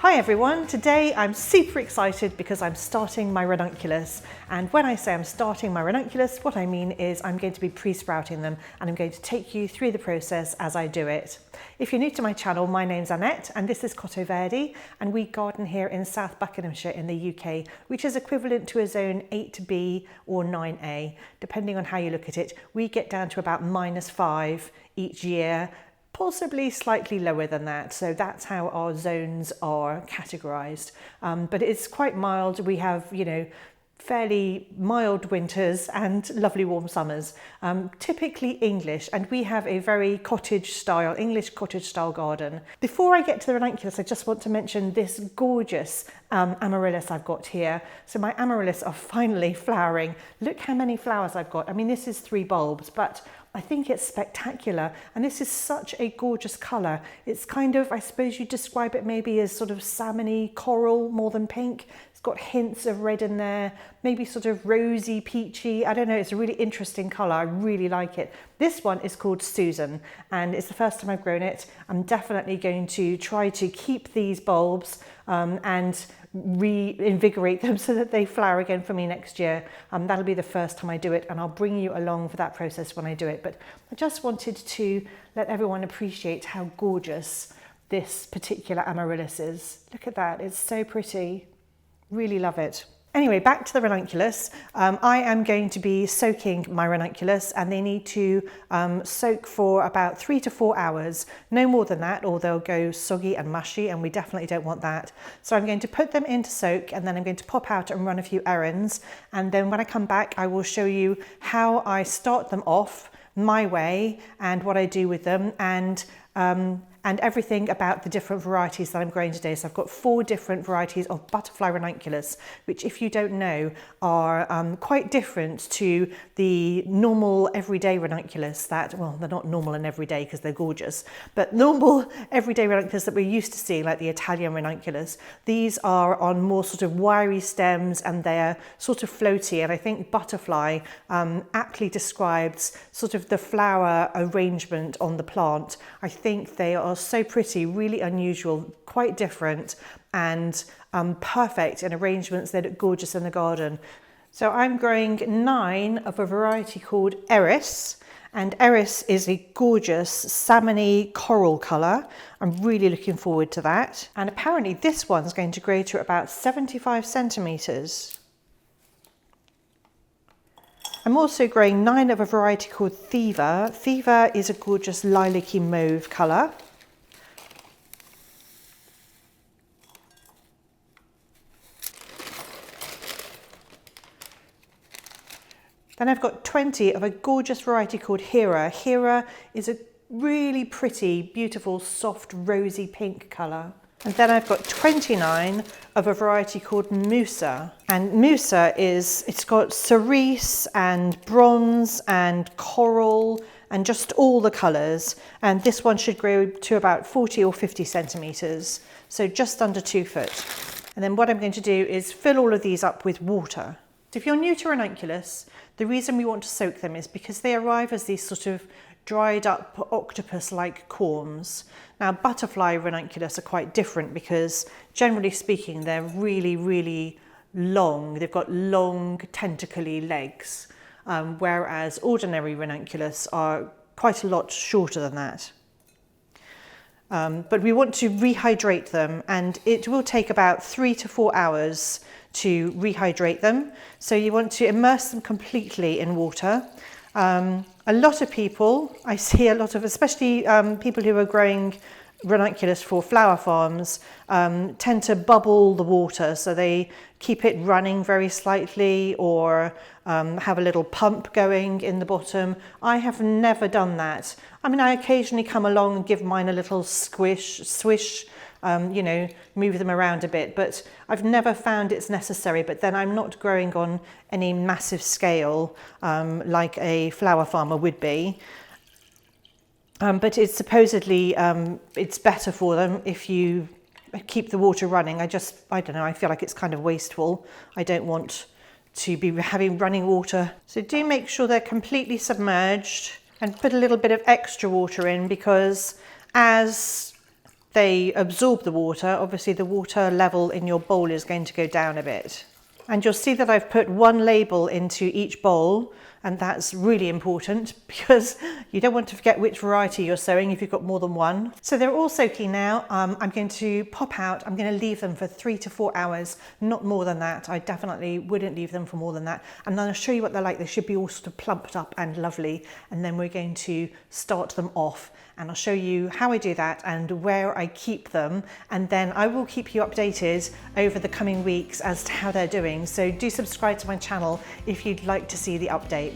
Hi everyone, today I'm super excited because I'm starting my ranunculus, and when I say I'm starting my ranunculus, what I mean is I'm going to be pre-sprouting them and I'm going to take you through the process as I do it. If you're new to my channel, my name's Annette and this is Cottoverdi, and we garden here in South Buckinghamshire in the UK, which is equivalent to a zone 8B or 9A, depending on how you look at it. We get down to about -5 each year, possibly slightly lower than that. So that's how our zones are categorized. But it's quite mild. We have, fairly mild winters and lovely warm summers, typically English, and we have a very English cottage style garden. Before I get to the ranunculus, I just want to mention this gorgeous amaryllis I've got here. So my amaryllis are finally flowering. Look how many flowers I've got. I mean, this is 3 bulbs, but I think it's spectacular, and this is such a gorgeous colour. It's kind of, I suppose you describe it maybe as sort of salmony coral more than pink. It's got hints of red in there, maybe sort of rosy, peachy. I don't know, it's a really interesting colour. I really like it. This one is called Susan, and it's the first time I've grown it. I'm definitely going to try to keep these bulbs and reinvigorate them so that they flower again for me next year. That'll be the first time I do it, and I'll bring you along for that process when I do it. But I just wanted to let everyone appreciate how gorgeous this particular amaryllis is. Look at that, it's so pretty. Really love it. Anyway, back to the ranunculus. I am going to be soaking my ranunculus, and they need to soak for about 3 to 4 hours, no more than that, or they'll go soggy and mushy, and we definitely don't want that. So I'm going to put them into soak, and then I'm going to pop out and run a few errands, and then when I come back I will show you how I start them off my way and what I do with them, and everything about the different varieties that I'm growing today. So I've got 4 different varieties of butterfly ranunculus, which, if you don't know, are quite different to the normal everyday ranunculus that, well, they're not normal and everyday because they're gorgeous, but normal everyday ranunculus that we're used to seeing, like the Italian ranunculus. These are on more sort of wiry stems, and they're sort of floaty, and I think butterfly aptly describes sort of the flower arrangement on the plant. I think they are so pretty, really unusual, quite different, and perfect in arrangements. They look gorgeous in the garden. So I'm growing 9 of a variety called Eris, and Eris is a gorgeous salmony coral colour. I'm really looking forward to that. And apparently this one's going to grow to about 75 centimetres. I'm also growing 9 of a variety called Thiva. Thiva is a gorgeous lilac-y mauve colour. Then I've got 20 of a gorgeous variety called Hera. Hera is a really pretty, beautiful, soft, rosy pink colour. And then I've got 29 of a variety called Musa. And Musa it's got cerise and bronze and coral and just all the colours. And this one should grow to about 40 or 50 centimetres, so just under 2 foot. And then what I'm going to do is fill all of these up with water. So if you're new to ranunculus, the reason we want to soak them is because they arrive as these sort of dried up octopus-like corms. Now, butterfly ranunculus are quite different because, generally speaking, they're really, really long. They've got long tentacly legs, whereas ordinary ranunculus are quite a lot shorter than that. But we want to rehydrate them, and it will take about 3 to 4 hours to rehydrate them. So you want to immerse them completely in water. A lot of people, I see a lot of, especially people who are growing ranunculus for flower farms, tend to bubble the water, so they keep it running very slightly, or have a little pump going in the bottom. I have never done that. I mean, I occasionally come along and give mine a little swish, move them around a bit, but I've never found it's necessary. But then I'm not growing on any massive scale like a flower farmer would be. But it's supposedly, it's better for them if you keep the water running. I don't know, I feel like it's kind of wasteful. I don't want to be having running water. So do make sure they're completely submerged, and put a little bit of extra water in, because as they absorb the water, obviously the water level in your bowl is going to go down a bit. And you'll see that I've put one label into each bowl, and that's really important because you don't want to forget which variety you're sowing if you've got more than one. So they're all soaking now. I'm going to pop out. I'm going to leave them for 3 to 4 hours, not more than that. I definitely wouldn't leave them for more than that. And then I'll show you what they're like. They should be all sort of plumped up and lovely. And then we're going to start them off. And I'll show you how I do that and where I keep them. And then I will keep you updated over the coming weeks as to how they're doing. So do subscribe to my channel if you'd like to see the updates.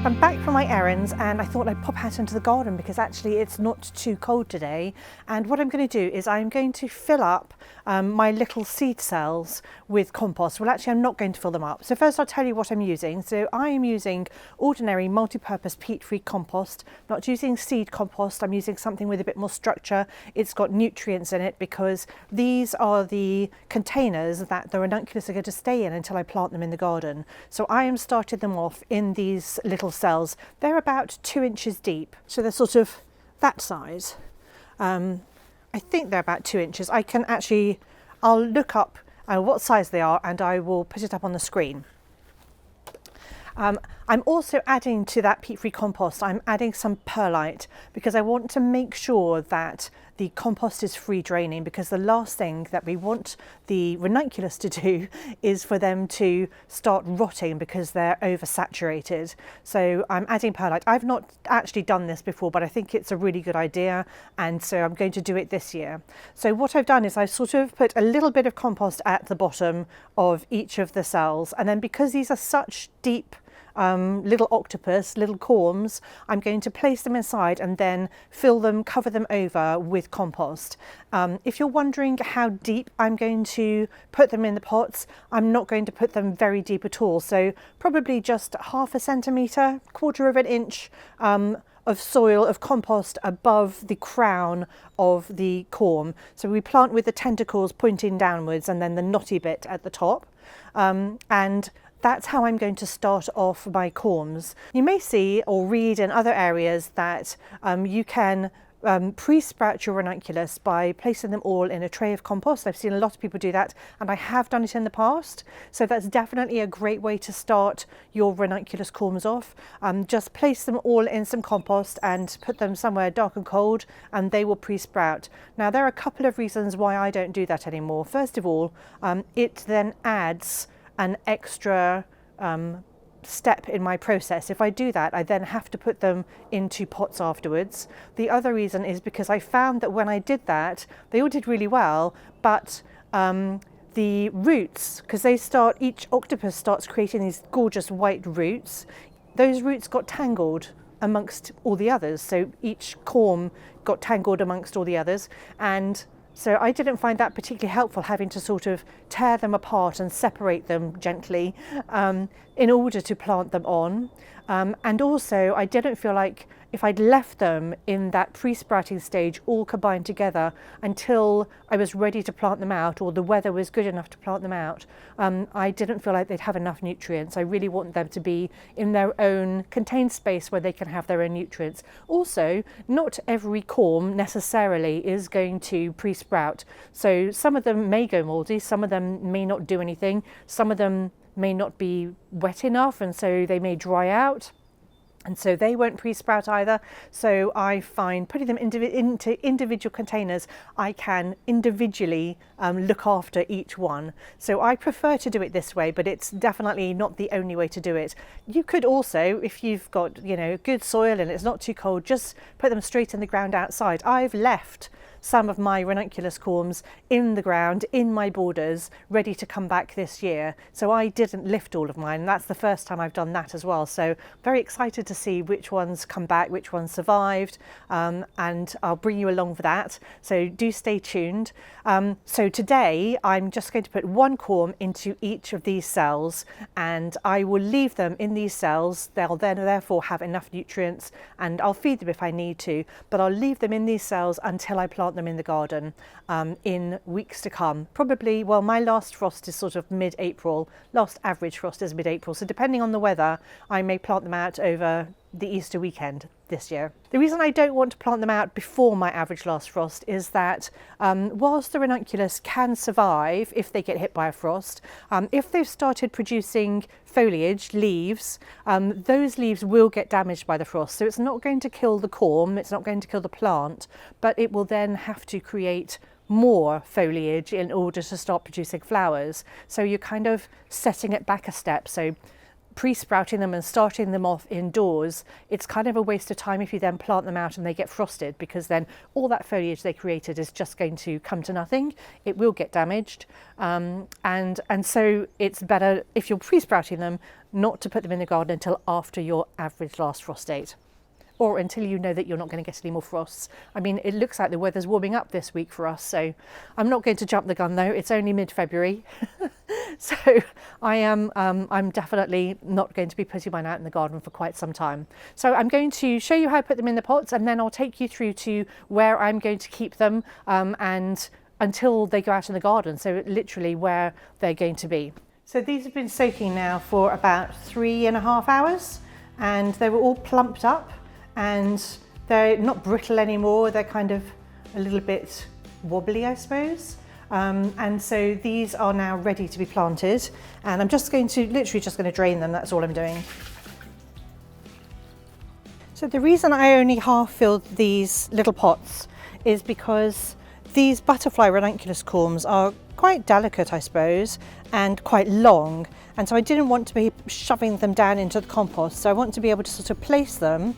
I'm back from my errands and I thought I'd pop out into the garden because actually it's not too cold today, and what I'm going to do is I'm going to fill up my little seed cells with compost. Well, actually I'm not going to fill them up. So first I'll tell you what I'm using. So I am using ordinary multi-purpose peat-free compost, not using seed compost. I'm using something with a bit more structure. It's got nutrients in it because these are the containers that the ranunculus are going to stay in until I plant them in the garden. So I am starting them off in these little cells. They're about 2 inches deep, so they're sort of that size. I think they're about 2 inches. I'll look up what size they are and I will put it up on the screen. I'm also adding to that peat-free compost, I'm adding some perlite because I want to make sure that the compost is free draining, because the last thing that we want the ranunculus to do is for them to start rotting because they're oversaturated. So I'm adding perlite. I've not actually done this before, but I think it's a really good idea, and so I'm going to do it this year. So what I've done is I've sort of put a little bit of compost at the bottom of each of the cells, and then because these are such deep little octopus, little corms, I'm going to place them inside and then fill them, cover them over with compost. If you're wondering how deep I'm going to put them in the pots, I'm not going to put them very deep at all. So probably just 1/2 centimetre, 1/4 of an inch of soil, of compost above the crown of the corm. So we plant with the tentacles pointing downwards and then the knotty bit at the top. And that's how I'm going to start off my corms. You may see or read in other areas that you can pre-sprout your ranunculus by placing them all in a tray of compost. I've seen a lot of people do that, and I have done it in the past. So that's definitely a great way to start your ranunculus corms off. Just place them all in some compost and put them somewhere dark and cold, and they will pre-sprout. Now there are a couple of reasons why I don't do that anymore. First of all, it then adds an extra step in my process. If I do that, I then have to put them into pots afterwards. The other reason is because I found that when I did that, they all did really well, but the roots, because each octopus starts creating these gorgeous white roots, those roots got tangled amongst all the others. So each corm got tangled amongst all the others, and so I didn't find that particularly helpful, having to sort of tear them apart and separate them gently in order to plant them on. And also I didn't feel like if I'd left them in that pre-sprouting stage all combined together until I was ready to plant them out, or the weather was good enough to plant them out, I didn't feel like they'd have enough nutrients. I really want them to be in their own contained space where they can have their own nutrients. Also, not every corm necessarily is going to pre-sprout. So some of them may go mouldy, some of them may not do anything, some of them may not be wet enough, and so they may dry out, and so they won't pre-sprout either. So I find putting them into individual containers, I can individually look after each one. So I prefer to do it this way, but it's definitely not the only way to do it. You could also, if you've got good soil and it's not too cold, just put them straight in the ground outside. I've left some of my ranunculus corms in the ground, in my borders, ready to come back this year. So I didn't lift all of mine, and that's the first time I've done that as well. So very excited to see which ones come back, which ones survived, and I'll bring you along for that. So do stay tuned. So today I'm just going to put one corm into each of these cells, and I will leave them in these cells. They'll then therefore have enough nutrients, and I'll feed them if I need to, but I'll leave them in these cells until I plant them in the garden in weeks to come. Probably, well, my last frost is sort of mid-April, last average frost is mid-April, so depending on the weather I may plant them out over the Easter weekend this year. The reason I don't want to plant them out before my average last frost is that whilst the ranunculus can survive if they get hit by a frost, if they've started producing foliage, leaves, those leaves will get damaged by the frost. So it's not going to kill the corm, it's not going to kill the plant, but it will then have to create more foliage in order to start producing flowers. So you're kind of setting it back a step. So pre-sprouting them and starting them off indoors, it's kind of a waste of time if you then plant them out and they get frosted, because then all that foliage they created is just going to come to nothing. It will get damaged, and so it's better if you're pre-sprouting them not to put them in the garden until after your average last frost date, or until you know that you're not going to get any more frosts. I mean, it looks like the weather's warming up this week for us, so I'm not going to jump the gun though. It's only mid-February. So I'm definitely not going to be putting mine out in the garden for quite some time. So I'm going to show you how I put them in the pots, and then I'll take you through to where I'm going to keep them and until they go out in the garden, so literally where they're going to be. So these have been soaking now for about 3.5 hours, and they were all plumped up, and they're not brittle anymore. They're kind of a little bit wobbly, I suppose. And so these are now ready to be planted, and I'm just going to literally drain them. That's all I'm doing. So the reason I only half filled these little pots is because these butterfly ranunculus corms are quite delicate, I suppose, and quite long, and so I didn't want to be shoving them down into the compost. So I want to be able to sort of place them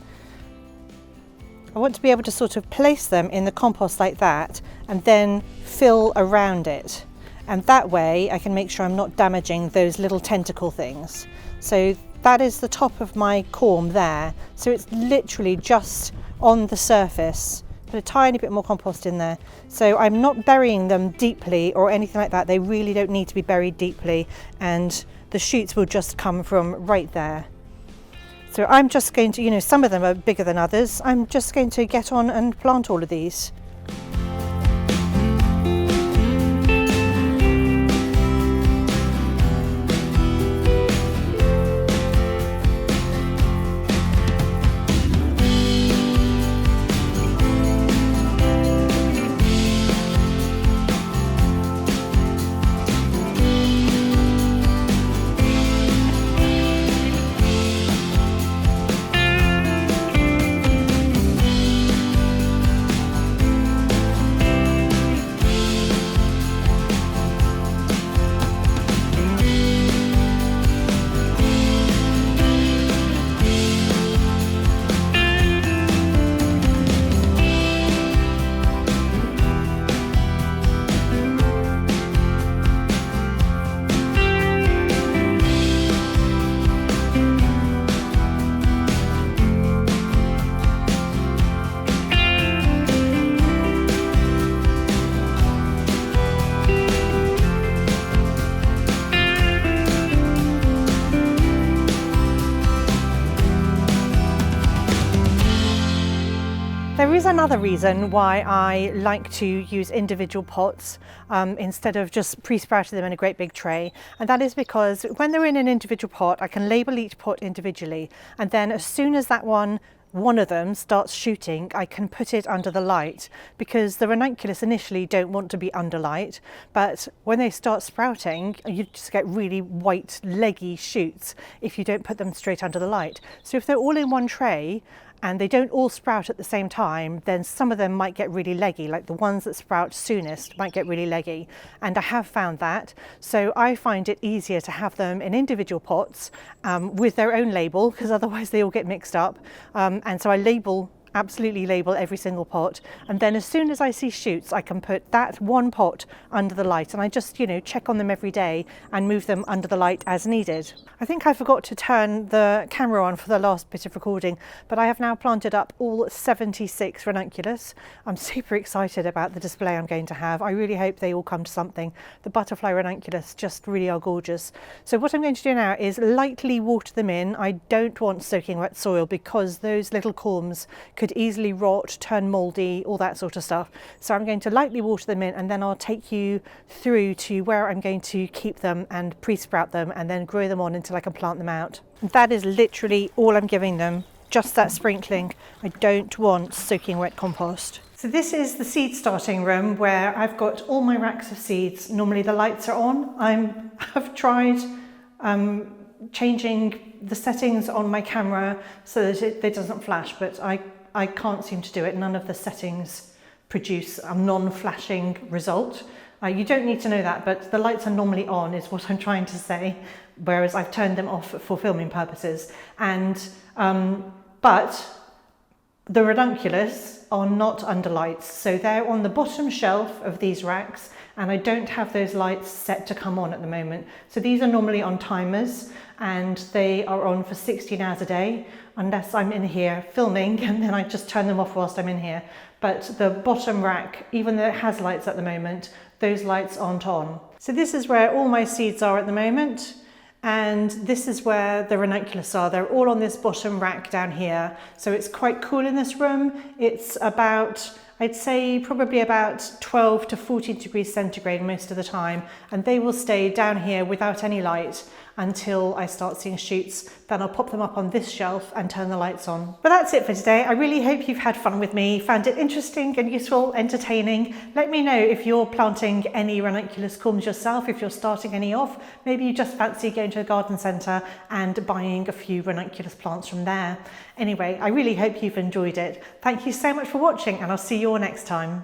in the compost like that, and then fill around it. And that way I can make sure I'm not damaging those little tentacle things. So that is the top of my corm there. So it's literally just on the surface. Put a tiny bit more compost in there. So I'm not burying them deeply or anything like that. They really don't need to be buried deeply, and the shoots will just come from right there. So I'm just going to, some of them are bigger than others. I'm just going to get on and plant all of these. There is another reason why I like to use individual pots instead of just pre-sprouting them in a great big tray, and that is because when they're in an individual pot I can label each pot individually, and then as soon as that one of them starts shooting, I can put it under the light, because the ranunculus initially don't want to be under light, but when they start sprouting you just get really white leggy shoots if you don't put them straight under the light. So if they're all in one tray and they don't all sprout at the same time, then some of them might get really leggy, like the ones that sprout soonest might get really leggy. And I have found that. So I find it easier to have them in individual pots with their own label, because otherwise they all get mixed up. And so I label absolutely label every single pot, and then as soon as I see shoots I can put that one pot under the light, and I just check on them every day and move them under the light as needed. I think I forgot to turn the camera on for the last bit of recording, but I have now planted up all 76 ranunculus. I'm super excited about the display I'm going to have. I really hope they all come to something. The butterfly ranunculus just really are gorgeous. So what I'm going to do now is lightly water them in. I don't want soaking wet soil because those little corms could easily rot, turn mouldy, all that sort of stuff. So I'm going to lightly water them in, and then I'll take you through to where I'm going to keep them and pre-sprout them and then grow them on until I can plant them out. That is literally all I'm giving them, just that sprinkling. I don't want soaking wet compost. So this is the seed starting room where I've got all my racks of seeds. Normally the lights are on. I've tried changing the settings on my camera so that it doesn't flash, but I can't seem to do it. None of the settings produce a non-flashing result. You don't need to know that, but the lights are normally on is what I'm trying to say, whereas I've turned them off for filming purposes. And but the ranunculus are not under lights, so they're on the bottom shelf of these racks, and I don't have those lights set to come on at the moment. So these are normally on timers, and they are on for 16 hours a day, unless I'm in here filming, and then I just turn them off whilst I'm in here. But the bottom rack, even though it has lights at the moment, those lights aren't on. So this is where all my seeds are at the moment, and this is where the ranunculus are. They're all on this bottom rack down here. So it's quite cool in this room. It's about, I'd say probably about 12 to 14 degrees centigrade most of the time, and they will stay down here without any light until I start seeing shoots. Then I'll pop them up on this shelf and turn the lights on. But that's it for today. I really hope you've had fun with me, found it interesting and useful, entertaining. Let me know if you're planting any ranunculus corms yourself, if you're starting any off. Maybe you just fancy going to a garden centre and buying a few ranunculus plants from there. Anyway, I really hope you've enjoyed it. Thank you so much for watching, and I'll see you all next time.